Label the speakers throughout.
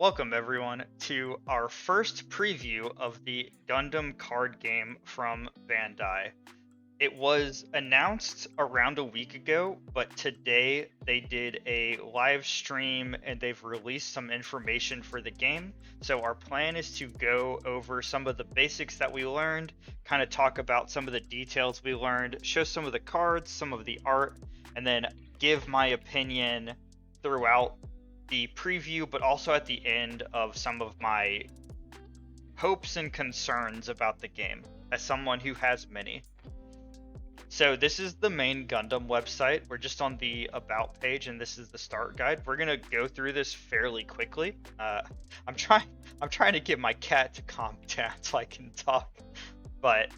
Speaker 1: Welcome everyone to our first preview of the Gundam card game from Bandai. It was announced around a week ago, but today they did a live stream and they've released some information for the game. So our plan is to go over some of the basics that we learned, kind of talk about some of the details we learned, show some of the cards, some of the art, and then give my opinion throughout the preview, but also at the end of some of my hopes and concerns about the game, as someone who has many. So this is the main Gundam website. We're just on the About page, and this is the start guide. We're gonna go through this fairly quickly. I'm trying to get my cat to calm down so I can talk. But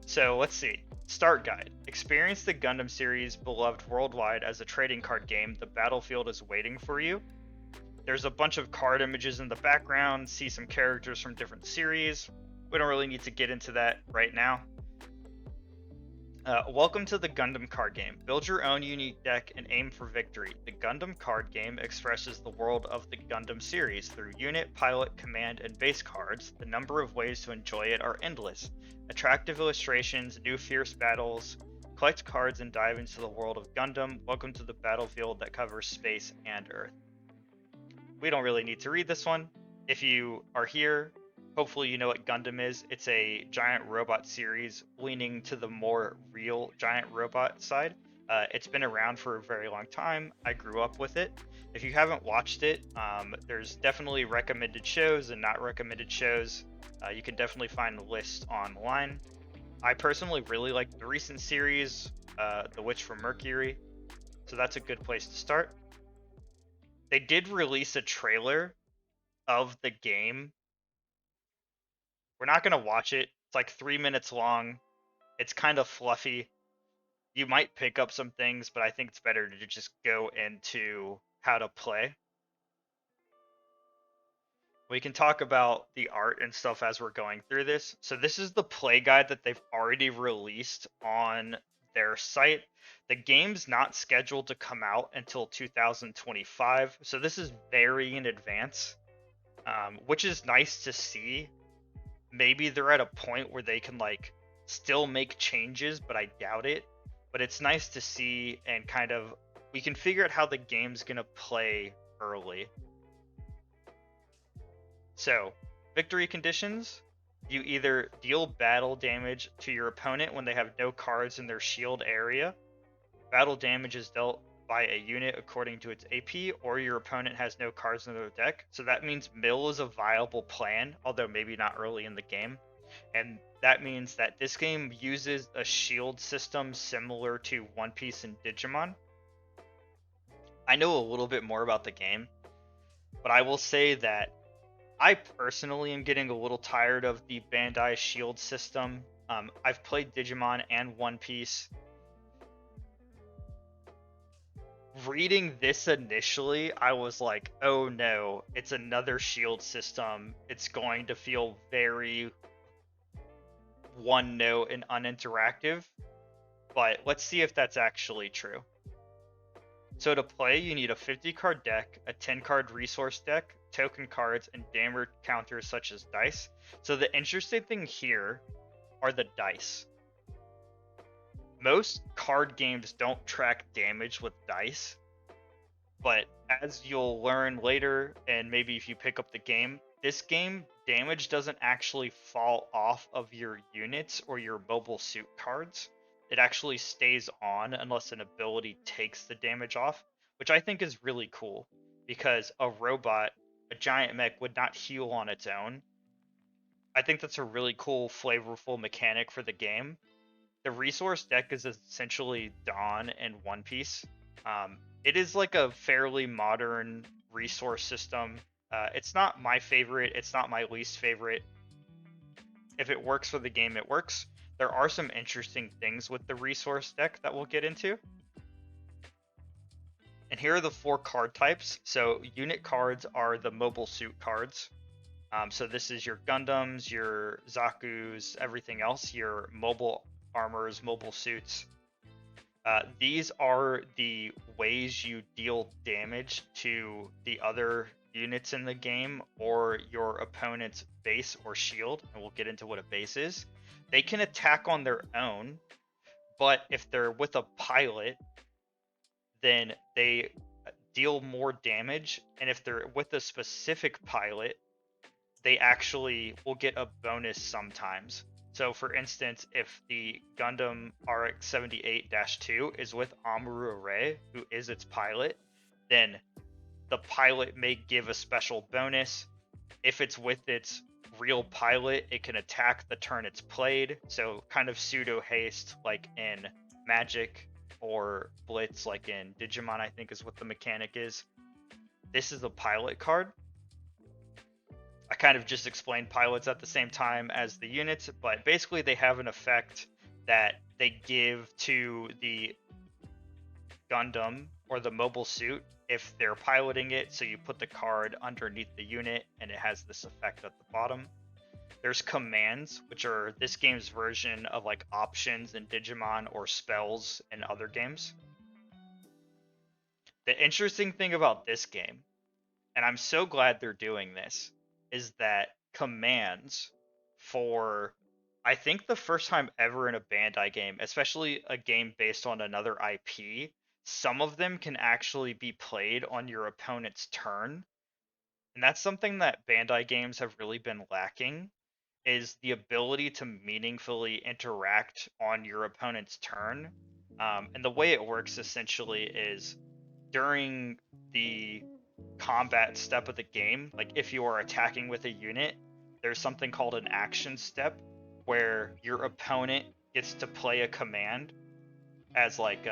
Speaker 1: so let's see. Start guide. Experience the Gundam series beloved worldwide as a trading card game. The battlefield is waiting for you. There's a bunch of card images in the background. See some characters from different series. We don't really need to get into that right now. Welcome to the Gundam card game. Build your own unique deck and aim for victory. The Gundam card game expresses the world of the Gundam series through unit, pilot, command, and base cards. The number of ways to enjoy it are endless. Attractive illustrations, new fierce battles. Collect cards and dive into the world of Gundam. Welcome to the battlefield that covers space and Earth. We don't really need to read this one. If you are here, hopefully you know what Gundam is. It's a giant robot series leaning to the more real giant robot side. It's been around for a very long time. I grew up with it. If you haven't watched it, there's definitely recommended shows and not recommended shows. You can definitely find the list online. I personally really like the recent series, The Witch from Mercury, so that's a good place to start. They did release a trailer of the game. We're not going to watch it. It's like 3 minutes long. It's kind of fluffy. You might pick up some things, but I think it's better to just go into how to play. We can talk about the art and stuff as we're going through this. So this is the play guide that they've already released on their site. The game's not scheduled to come out until 2025, so this is very in advance, which is nice to see. Maybe they're at a point where they can like still make changes, but I doubt it. But it's nice to see, and kind of we can figure out how the game's gonna play early. So, victory conditions. You either deal battle damage to your opponent when they have no cards in their shield area. Battle damage is dealt by a unit according to its AP, or your opponent has no cards in their deck. So that means mill is a viable plan, although maybe not early in the game. And that means that this game uses a shield system similar to One Piece and Digimon. I know a little bit more about the game, but I will say that I personally am getting a little tired of the Bandai shield system. I've played Digimon and One Piece. Reading this initially, I was like, oh no, it's another shield system. It's going to feel very one note and uninteractive. But let's see if that's actually true. So to play, you need a 50 card deck, a 10 card resource deck, token cards, and damage counters such as dice. So the interesting thing here are the dice. Most card games don't track damage with dice, but as you'll learn later, and maybe if you pick up the game, this game, damage doesn't actually fall off of your units or your mobile suit cards. It actually stays on unless an ability takes the damage off, which I think is really cool, because a robot, a giant mech, would not heal on its own. I think that's a really cool, flavorful mechanic for the game. The resource deck is essentially Dawn and One Piece. It is like a fairly modern resource system. It's not my favorite. It's not my least favorite. If it works for the game, it works. There are some interesting things with the resource deck that we'll get into. And here are the 4 card types. So unit cards are the mobile suit cards. So this is your Gundams, your Zaku's, everything else, your mobile armors, mobile suits. These are the ways you deal damage to the other units in the game or your opponent's base or shield, and we'll get into what a base is, they can attack on their own, but if they're with a pilot, then they deal more damage, and if they're with a specific pilot, they actually will get a bonus sometimes. So for instance, if the Gundam RX-78-2 is with Amuro Ray, who is its pilot, then the pilot may give a special bonus. If it's with its real pilot, it can attack the turn it's played, so kind of pseudo haste like in Magic, or Blitz like in Digimon, I think is what the mechanic is. This is a pilot card. I kind of just explained pilots at the same time as the units, but basically they have an effect that they give to the Gundam or the mobile suit if they're piloting it, so you put the card underneath the unit and it has this effect at the bottom. There's commands, which are this game's version of like options in Digimon or spells in other games. The interesting thing about this game, and I'm so glad they're doing this, is that commands for, I think, the first time ever in a Bandai game, especially a game based on another IP, some of them can actually be played on your opponent's turn. And that's something that Bandai games have really been lacking, is the ability to meaningfully interact on your opponent's turn. And the way it works essentially is during the combat step of the game, like if you are attacking with a unit, there's something called an action step where your opponent gets to play a command as like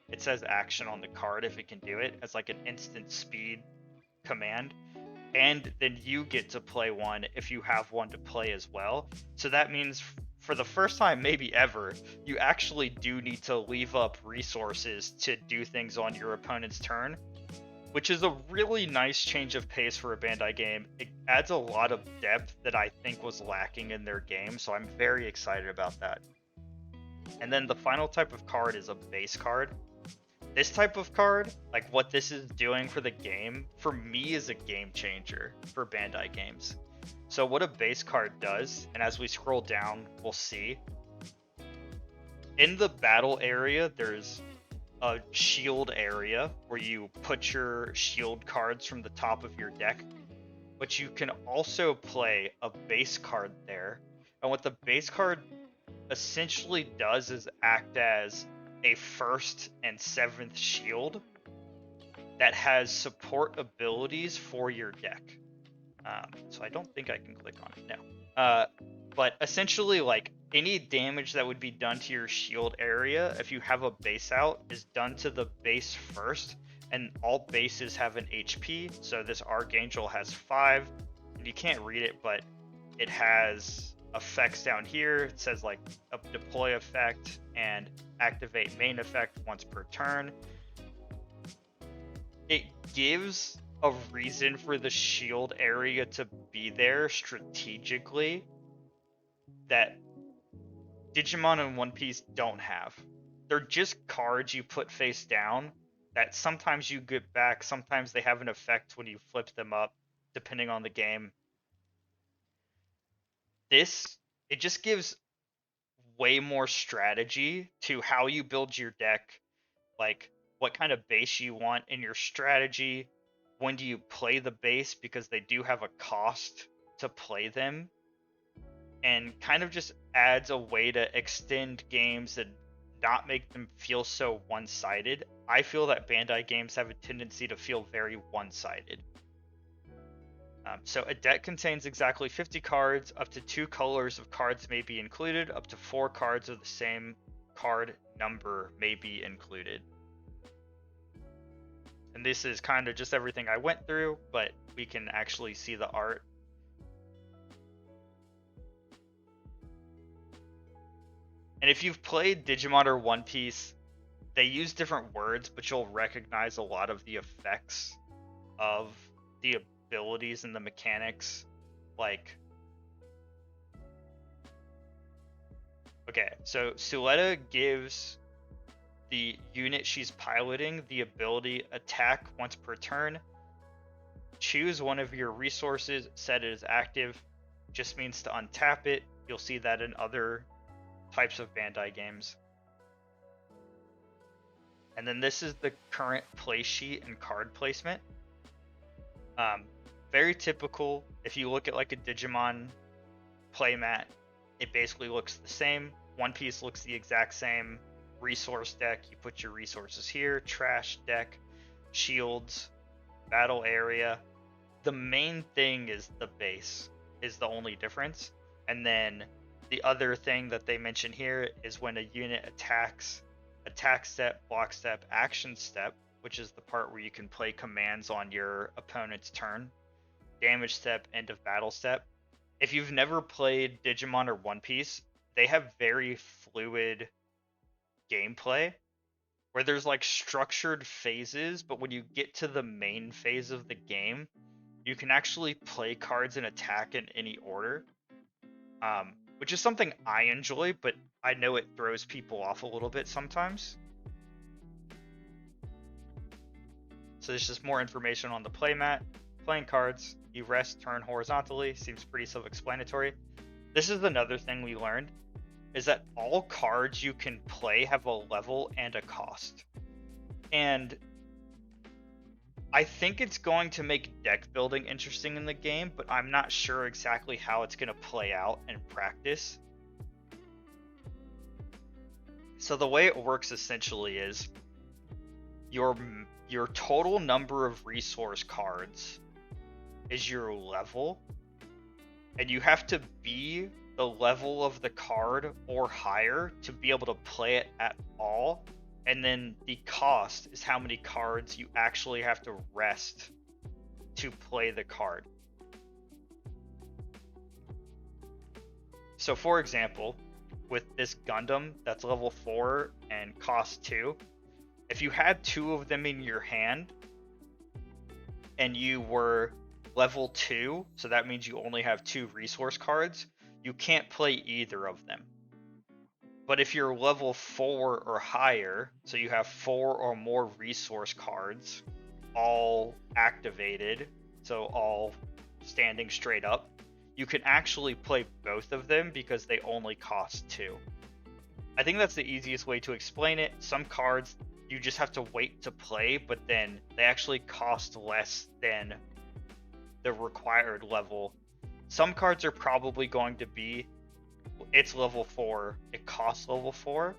Speaker 1: it says action on the card if it can do it, as like an instant speed command, and then you get to play one if you have one to play as well. So that means for the first time maybe ever, you actually do need to leave up resources to do things on your opponent's turn, which is a really nice change of pace for a Bandai game. It adds a lot of depth that I think was lacking in their game, so I'm very excited about that. And then the final type of card is a base card. This type of card, like what this is doing for the game, for me is a game changer for Bandai games. So what a base card does, and as we scroll down, we'll see, in the battle area, there's a shield area where you put your shield cards from the top of your deck, but you can also play a base card there. And what the base card essentially does is act as a 1st and 7th shield that has support abilities for your deck. So I don't think I can click on it now. But essentially, like, any damage that would be done to your shield area if you have a base out is done to the base first, and all bases have an HP. So this Archangel has 5, and you can't read it, but it has effects down here. It says like a deploy effect and activate main effect once per turn. It gives a reason for the shield area to be there strategically that Digimon and One Piece don't have. They're just cards you put face down that sometimes you get back, sometimes they have an effect when you flip them up, depending on the game. It just gives way more strategy to how you build your deck, like what kind of base you want in your strategy, when do you play the base, because they do have a cost to play them, and kind of just adds a way to extend games and not make them feel so one-sided. I feel that Bandai games have a tendency to feel very one-sided. So a deck contains exactly 50 cards. Up to 2 colors of cards may be included. Up to 4 cards of the same card number may be included. And this is kind of just everything I went through, but we can actually see the art. And if you've played Digimon or One Piece, they use different words, but you'll recognize a lot of the effects of the abilities and the mechanics. Like, okay, so Suletta gives the unit she's piloting the ability attack once per turn. choose one of your resources, set it as active. Just means to untap it. You'll see that in other types of Bandai games. And then this is the current play sheet and card placement. Very typical. If you look at like a Digimon playmat, it basically looks the same. One Piece looks the exact same. Resource deck, you put your resources here. Trash deck, shields, battle area. The main thing is the base is the only difference. And then the other thing that they mention here is when a unit attacks, attack step, block step, action step, which is the part where you can play commands on your opponent's turn, damage step, end of battle step. If you've never played Digimon or One Piece, they have very fluid gameplay where there's like structured phases, but when you get to the main phase of the game, you can actually play cards and attack in any order, which is something I enjoy, but I know it throws people off a little bit sometimes. So there's just more information on the playmat. Playing cards, you rest, turn horizontally, seems pretty self-explanatory. This is another thing we learned, is that all cards you can play have a level and a cost. And I think it's going to make deck building interesting in the game, but I'm not sure exactly how it's going to play out in practice. So the way it works essentially is your total number of resource cards is your level, and you have to be the level of the card or higher to be able to play it at all. And then the cost is how many cards you actually have to rest to play the card. So for example, with this Gundam that's level 4 and cost 2, if you had 2 of them in your hand and you were level 2, so that means you only have 2 resource cards, you can't play either of them. But if you're level 4 or higher, so you have 4 or more resource cards, all activated, so all standing straight up, you can actually play both of them because they only cost 2. I think that's the easiest way to explain it. Some cards you just have to wait to play, but then they actually cost less than the required level. Some cards are probably going to be, it's level 4, it costs level 4,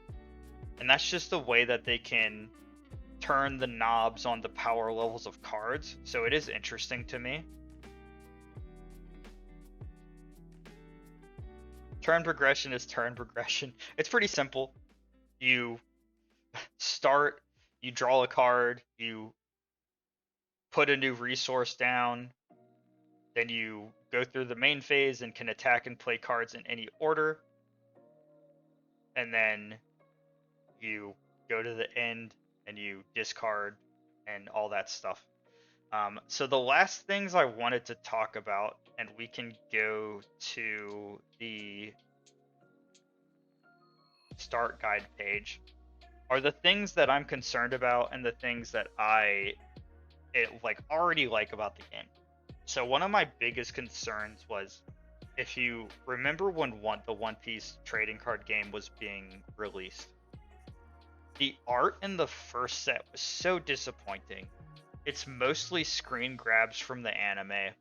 Speaker 1: and that's just the way that they can turn the knobs on the power levels of cards. So it is interesting to me. Turn progression is turn progression. It's pretty simple. You start, you draw a card, you put a new resource down, then you go through the main phase and can attack and play cards in any order. And then you go to the end and you discard and all that stuff. So the last things I wanted to talk about, and we can go to the start guide page, are the things that I'm concerned about and the things that I already like about the game. So one of my biggest concerns was, if you remember when the One Piece trading card game was being released, the art in the first set was so disappointing. It's mostly screen grabs from the anime.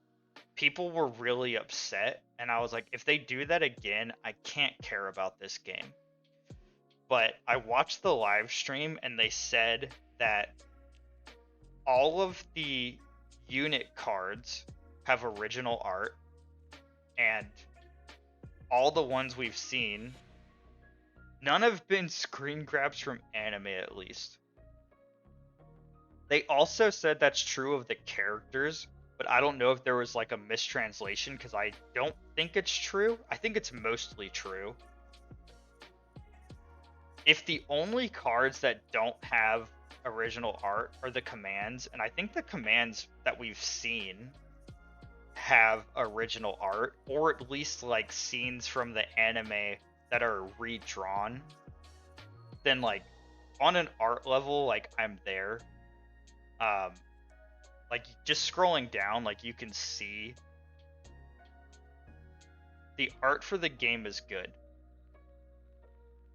Speaker 1: People were really upset, and I was like, if they do that again, I can't care about this game. But I watched the live stream, and they said that all of the unit cards have original art, and all the ones we've seen, none have been screen grabs from anime, at least. They also said that's true of the characters, but I don't know if there was like a mistranslation, because I don't think it's true. I think it's mostly true. If the only cards that don't have original art are the commands, and I think the commands that we've seen have original art, or at least like scenes from the anime that are redrawn, then like on an art level, like I'm there. like just scrolling down, like you can see the art for the game is good.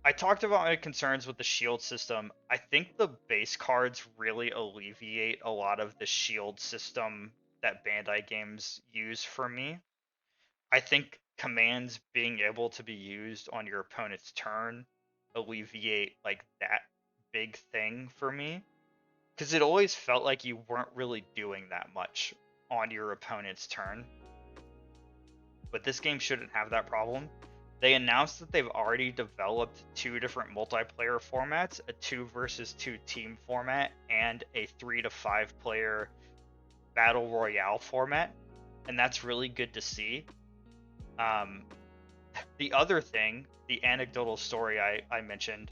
Speaker 1: I talked about my concerns with the shield system. I think the base cards really alleviate a lot of the shield system that Bandai games use for me. I think commands being able to be used on your opponent's turn alleviate like that big thing for me, because it always felt like you weren't really doing that much on your opponent's turn. But this game shouldn't have that problem. They announced that they've already developed 2 different multiplayer formats, a 2 versus 2 team format and a 3 to 5 player battle royale format, and that's really good to see. The other thing, the anecdotal story I mentioned,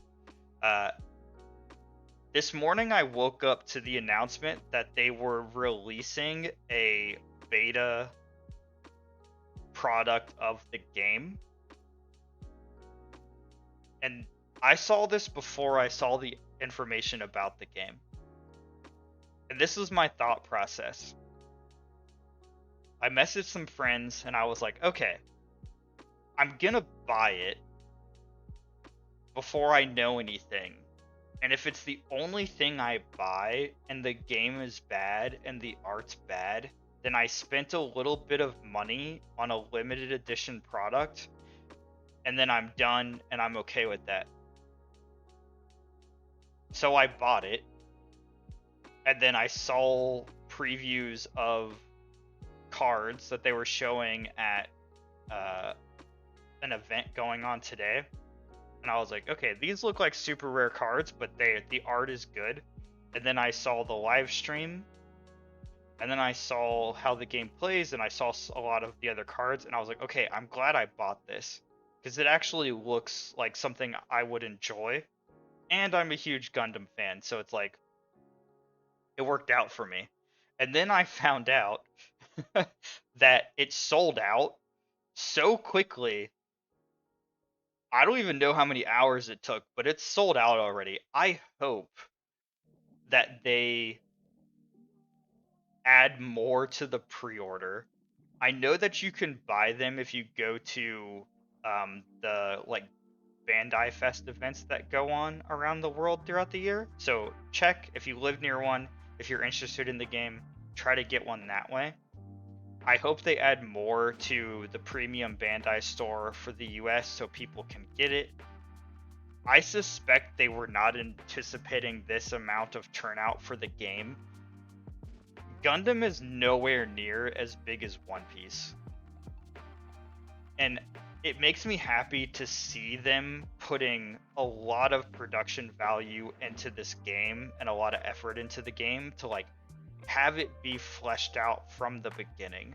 Speaker 1: this morning I woke up to the announcement that they were releasing a beta product of the game. And I saw this before I saw the information about the game. And this was my thought process. I messaged some friends and I was like, okay, I'm gonna buy it before I know anything. And if it's the only thing I buy and the game is bad and the art's bad, then I spent a little bit of money on a limited edition product, and then I'm done and I'm okay with that. So I bought it, and then I saw previews of cards that they were showing at an event going on today, and I was like, okay, these look like super rare cards, but the art is good. And then I saw the live stream, and then I saw how the game plays, and I saw a lot of the other cards, and I was like, okay, I'm glad I bought this, because it actually looks like something I would enjoy, and I'm a huge Gundam fan, so it's like, it worked out for me. And then I found out that it sold out so quickly. I don't even know how many hours it took, but it's sold out already. I hope that they add more to the pre-order. I know that you can buy them if you go to the like Bandai Fest events that go on around the world throughout the year. So check if you live near one, if you're interested in the game, try to get one that way. I hope they add more to the premium Bandai store for the US so people can get it. I suspect they were not anticipating this amount of turnout for the game. Gundam is nowhere near as big as One Piece. And it makes me happy to see them putting a lot of production value into this game and a lot of effort into the game to like have it be fleshed out from the beginning.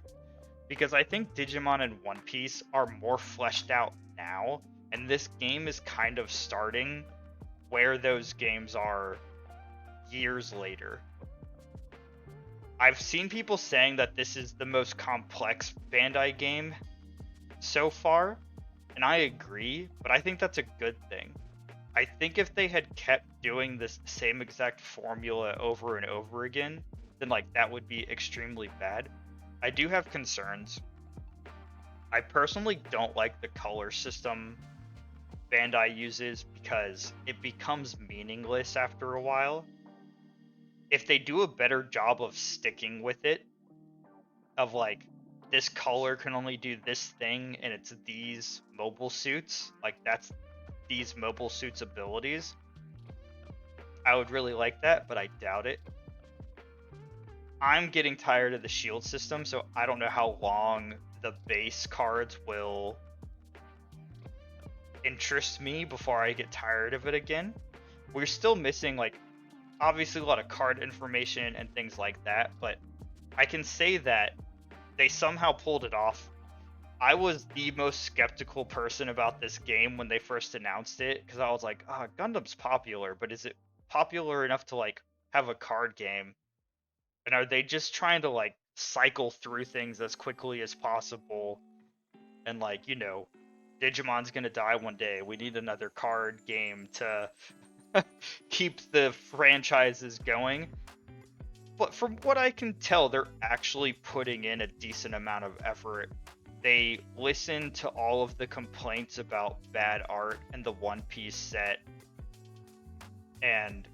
Speaker 1: Because I think Digimon and One Piece are more fleshed out now, and this game is kind of starting where those games are years later. I've seen people saying that this is the most complex Bandai game so far, and I agree, but I think that's a good thing. I think if they had kept doing this same exact formula over and over again, then like that would be extremely bad. I do have concerns. I personally don't like the color system Bandai uses because it becomes meaningless after a while. If they do a better job of sticking with it, of like, this color can only do this thing and it's these mobile suits, like that's these mobile suits abilities, I would really like that, but I doubt it. I'm getting tired of the shield system, so I don't know how long the base cards will interest me before I get tired of it again. We're still missing, like, obviously a lot of card information and things like that, but I can say that they somehow pulled it off. I was the most skeptical person about this game when they first announced it, because I was like, Gundam's popular, but is it popular enough to, like, have a card game? And are they just trying to, like, cycle through things as quickly as possible? And, like, you know, Digimon's gonna die one day. We need another card game to keep the franchises going. but from what I can tell, they're actually putting in a decent amount of effort. They listen to all of the complaints about bad art and the One Piece set, and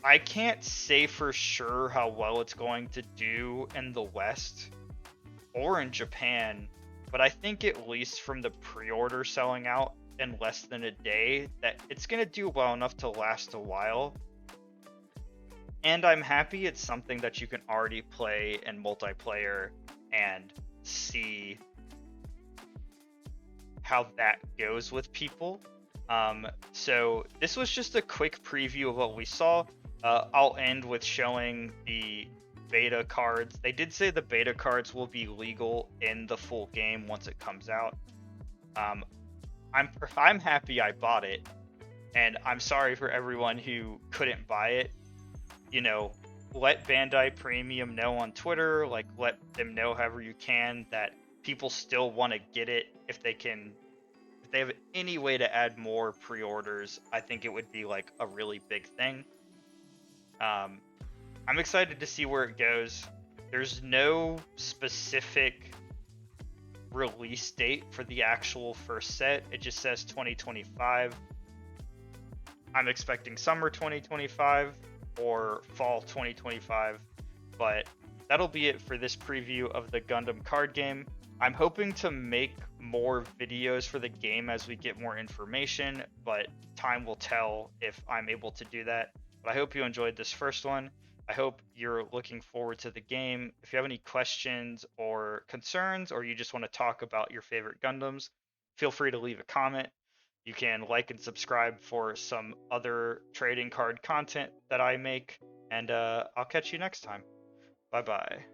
Speaker 1: I can't say for sure how well it's going to do in the West or in Japan, but I think at least from the pre-order selling out in less than a day that it's going to do well enough to last a while. And I'm happy it's something that you can already play in multiplayer and see how that goes with people. So this was just a quick preview of what we saw. I'll end with showing the beta cards. They did say the beta cards will be legal in the full game once it comes out. I'm happy I bought it, and I'm sorry for everyone who couldn't buy it. You know, let Bandai Premium know on Twitter, like let them know however you can that people still want to get it if they can. If they have any way to add more pre-orders, I think it would be like a really big thing. I'm excited to see where it goes. There's no specific release date for the actual first set. It just says 2025. I'm expecting summer 2025 or fall 2025, but that'll be it for this preview of the Gundam card game. I'm hoping to make more videos for the game as we get more information, but time will tell if I'm able to do that. But I hope you enjoyed this first one. I hope you're looking forward to the game. If you have any questions or concerns, or you just want to talk about your favorite Gundams, feel free to leave a comment. You can like and subscribe for some other trading card content that I make, and I'll catch you next time. Bye bye.